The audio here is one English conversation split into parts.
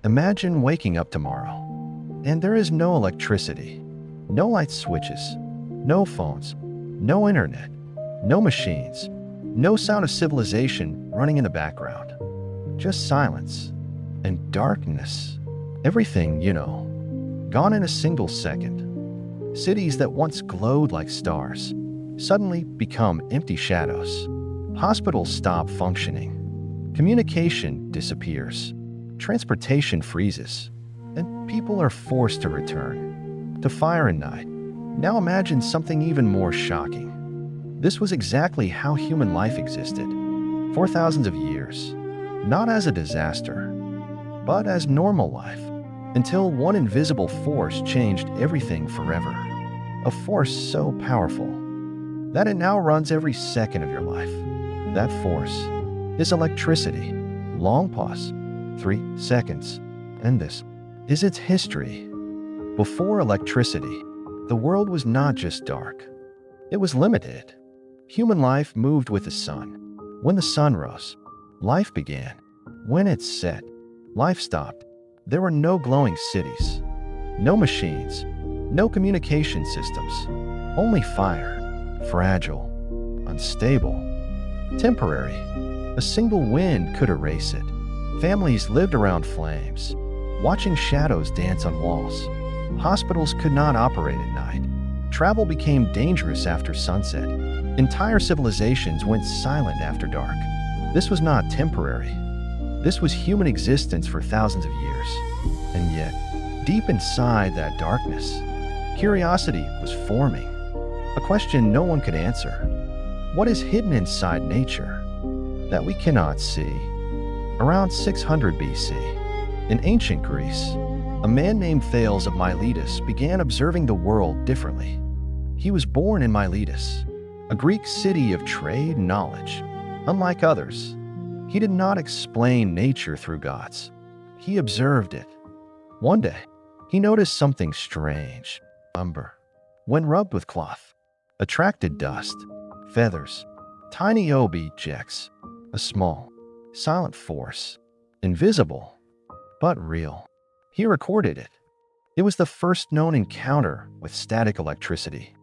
Imagine waking up tomorrow, and there is no electricity, no light switches, no phones, no internet, no machines, no sound of civilization running in the background. Just silence and darkness. Everything, gone in a single second. Cities that once glowed like stars suddenly become empty shadows. Hospitals stop functioning. Communication disappears. Transportation freezes. And people are forced to return to fire and night. Now imagine something even more shocking. This was exactly how human life existed for thousands of years. Not as a disaster, but as normal life. Until one invisible force changed everything forever. A force so powerful that it now runs every second of your life. That force is electricity. Long pause. 3 seconds. And this is its history. Before electricity, the world was not just dark. It was limited. Human life moved with the sun. When the sun rose, life began. When it set, life stopped. There were no glowing cities, no machines, no communication systems, only fire, fragile, unstable, temporary. A single wind could erase it. Families lived around flames, watching shadows dance on walls. Hospitals could not operate at night. Travel became dangerous after sunset. Entire civilizations went silent after dark. This was not temporary. This was human existence for thousands of years. And yet, deep inside that darkness, curiosity was forming. A question no one could answer. What is hidden inside nature that we cannot see? Around 600 BC, in ancient Greece, a man named Thales of Miletus began observing the world differently. He was born in Miletus, a Greek city of trade and knowledge. Unlike others, he did not explain nature through gods. He observed it. One day, he noticed something strange. Umber, when rubbed with cloth, attracted dust, feathers, tiny objects, a small, silent force, invisible, but real. He recorded it. It was the first known encounter with static electricity.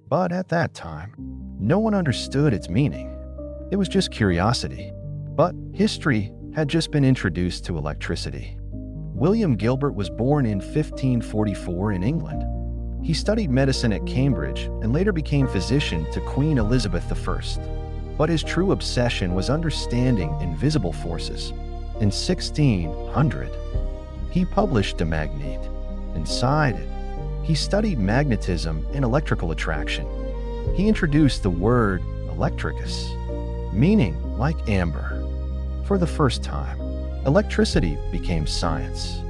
But at that time, no one understood its meaning. It was just curiosity. But history had just been introduced to electricity. William Gilbert was born in 1544 in England. He studied medicine at Cambridge and later became physician to Queen Elizabeth I. But his true obsession was understanding invisible forces. In 1600, he published a magnet. Inside it, he studied magnetism and electrical attraction. He introduced the word electricus, meaning like amber. For the first time, electricity became science,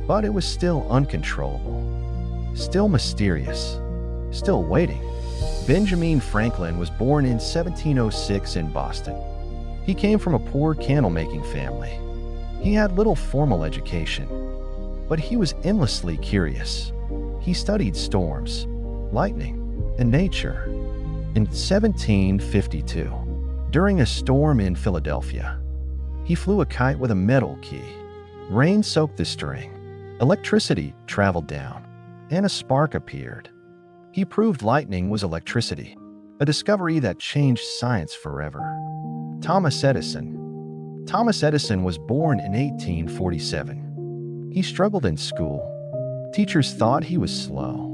but it was still uncontrollable, still mysterious, still waiting. Benjamin Franklin was born in 1706 in Boston. He came from a poor candle-making family. He had little formal education, but he was endlessly curious. He studied storms, lightning, and nature. In 1752, during a storm in Philadelphia, he flew a kite with a metal key. Rain soaked the string. Electricity traveled down, and a spark appeared. He proved lightning was electricity, a discovery that changed science forever. Thomas Edison. Thomas Edison was born in 1847. He struggled in school. Teachers thought he was slow,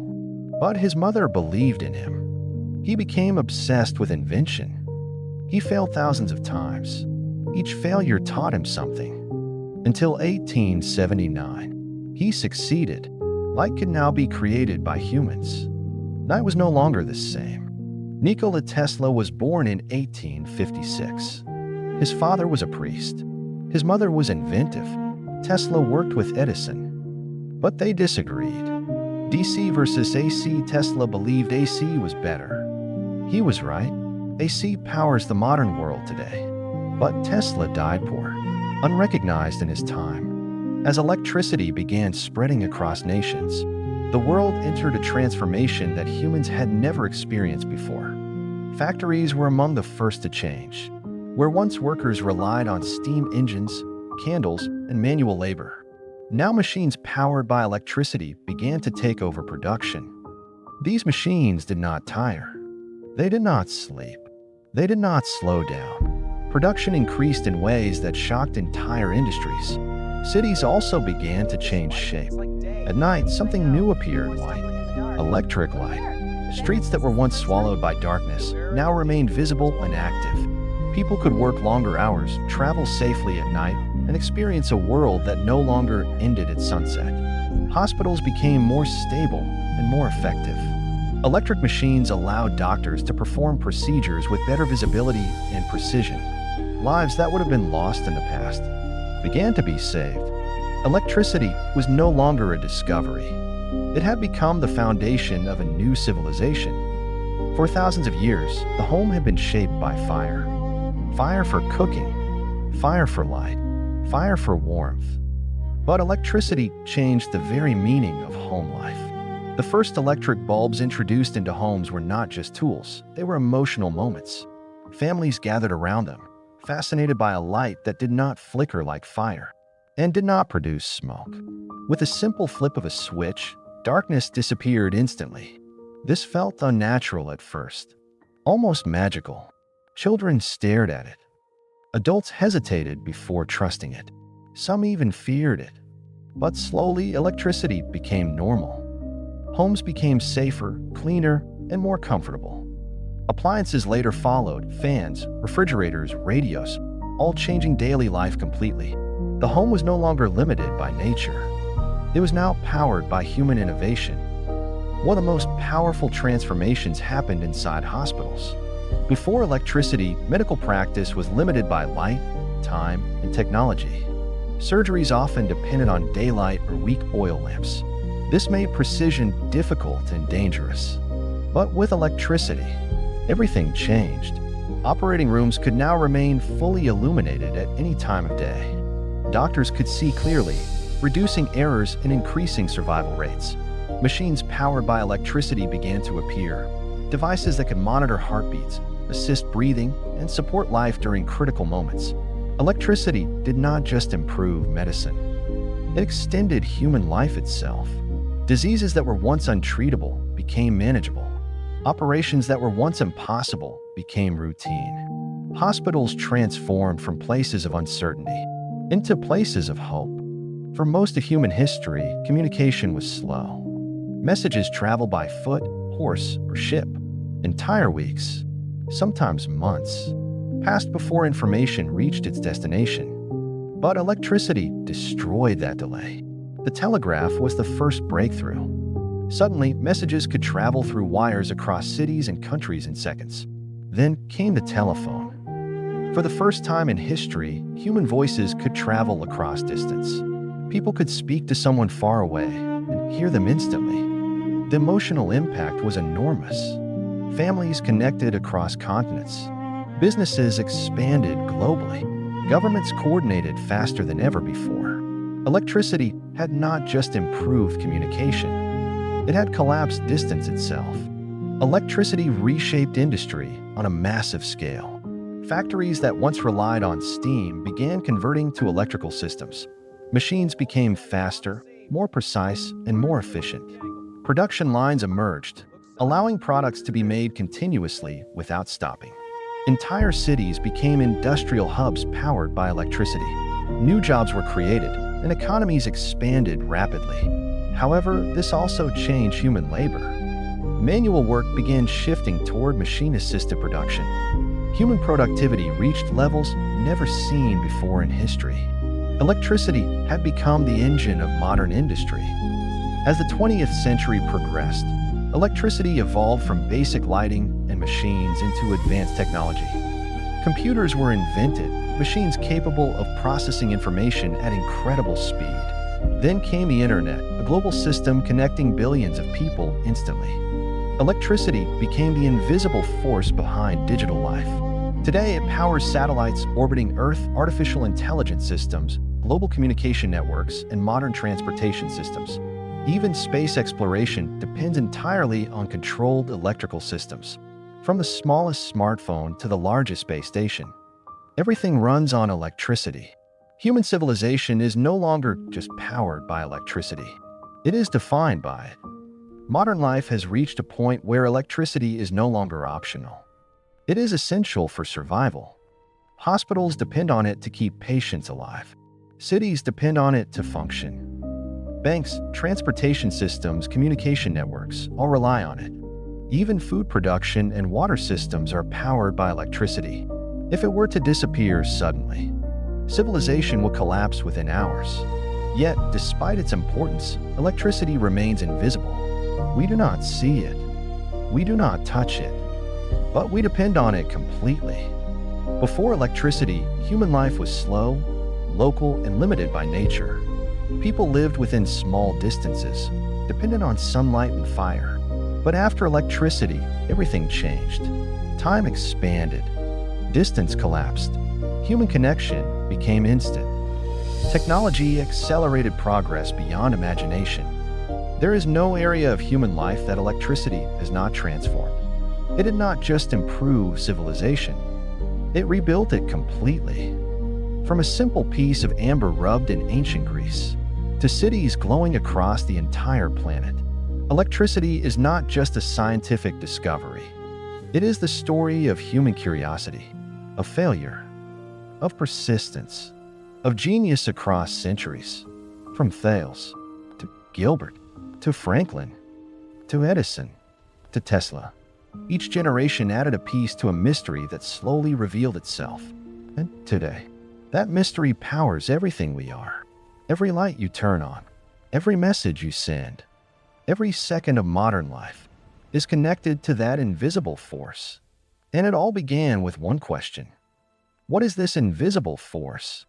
but his mother believed in him. He became obsessed with invention. He failed thousands of times. Each failure taught him something. Until 1879, he succeeded. Light could now be created by humans. Night was no longer the same. Nikola Tesla was born in 1856. His father was a priest. His mother was inventive. Tesla worked with Edison, but they disagreed. DC versus AC. Tesla believed AC was better. He was right. AC powers the modern world today. But Tesla died poor, unrecognized in his time. As electricity began spreading across nations, the world entered a transformation that humans had never experienced before. Factories were among the first to change. Where once workers relied on steam engines, candles, and manual labor, Now machines powered by electricity began to take over production. These machines did not tire. They did not sleep. They did not slow down. Production increased in ways that shocked entire industries. Cities also began to change shape. At night, something new appeared: light. Electric light. Streets that were once swallowed by darkness now remained visible and active. People could work longer hours, travel safely at night, and experience a world that no longer ended at sunset. Hospitals became more stable and more effective. Electric machines allowed doctors to perform procedures with better visibility and precision. Lives that would have been lost in the past began to be saved. Electricity was no longer a discovery. It had become the foundation of a new civilization. For thousands of years, the home had been shaped by fire. Fire for cooking, fire for light, fire for warmth. But electricity changed the very meaning of home life. The first electric bulbs introduced into homes were not just tools, they were emotional moments. Families gathered around them, fascinated by a light that did not flicker like fire and did not produce smoke. With a simple flip of a switch, darkness disappeared instantly. This felt unnatural at first, almost magical. Children stared at it. Adults hesitated before trusting it. Some even feared it. But slowly, electricity became normal. Homes became safer, cleaner, and more comfortable. Appliances later followed: fans, refrigerators, radios, all changing daily life completely. The home was no longer limited by nature. It was now powered by human innovation. One of the most powerful transformations happened inside hospitals. Before electricity, medical practice was limited by light, time, and technology. Surgeries often depended on daylight or weak oil lamps. This made precision difficult and dangerous. But with electricity, everything changed. Operating rooms could now remain fully illuminated at any time of day. Doctors could see clearly, reducing errors and increasing survival rates. Machines powered by electricity began to appear. Devices that could monitor heartbeats, assist breathing, and support life during critical moments. Electricity did not just improve medicine. It extended human life itself. Diseases that were once untreatable became manageable. Operations that were once impossible became routine. Hospitals transformed from places of uncertainty into places of hope. For most of human history, communication was slow. Messages traveled by foot, horse, or ship. Entire weeks, sometimes months, passed before information reached its destination. But electricity destroyed that delay. The telegraph was the first breakthrough. Suddenly, messages could travel through wires across cities and countries in seconds. Then came the telephone. For the first time in history, human voices could travel across distance. People could speak to someone far away and hear them instantly. The emotional impact was enormous. Families connected across continents. Businesses expanded globally. Governments coordinated faster than ever before. Electricity had not just improved communication, it had collapsed distance itself. Electricity reshaped industry on a massive scale. Factories that once relied on steam began converting to electrical systems. Machines became faster, more precise, and more efficient. Production lines emerged, allowing products to be made continuously without stopping. Entire cities became industrial hubs powered by electricity. New jobs were created, and economies expanded rapidly. However, this also changed human labor. Manual work began shifting toward machine-assisted production. Human productivity reached levels never seen before in history. Electricity had become the engine of modern industry. As the 20th century progressed, electricity evolved from basic lighting and machines into advanced technology. Computers were invented, machines capable of processing information at incredible speed. Then came the internet, a global system connecting billions of people instantly. Electricity became the invisible force behind digital life. Today, it powers satellites orbiting Earth, artificial intelligence systems, global communication networks, and modern transportation systems. Even space exploration depends entirely on controlled electrical systems. From the smallest smartphone to the largest space station, everything runs on electricity. Human civilization is no longer just powered by electricity. It is defined by it. Modern life has reached a point where electricity is no longer optional. It is essential for survival. Hospitals depend on it to keep patients alive. Cities depend on it to function. Banks, transportation systems, communication networks all rely on it. Even food production and water systems are powered by electricity. If it were to disappear suddenly, civilization will collapse within hours. Yet, despite its importance, electricity remains invisible. We do not see it. We do not touch it. But we depend on it completely. Before electricity, human life was slow, local, and limited by nature. People lived within small distances, dependent on sunlight and fire. But after electricity, everything changed. Time expanded. Distance collapsed. Human connection became instant. Technology accelerated progress beyond imagination. There is no area of human life that electricity has not transformed. It did not just improve civilization. It rebuilt it completely. From a simple piece of amber rubbed in ancient Greece to cities glowing across the entire planet, electricity is not just a scientific discovery. It is the story of human curiosity, of failure, of persistence, of genius across centuries. From Thales to Gilbert to Franklin to Edison to Tesla, each generation added a piece to a mystery that slowly revealed itself. And today, that mystery powers everything we are. Every light you turn on, every message you send, every second of modern life is connected to that invisible force. And it all began with one question. What is this invisible force?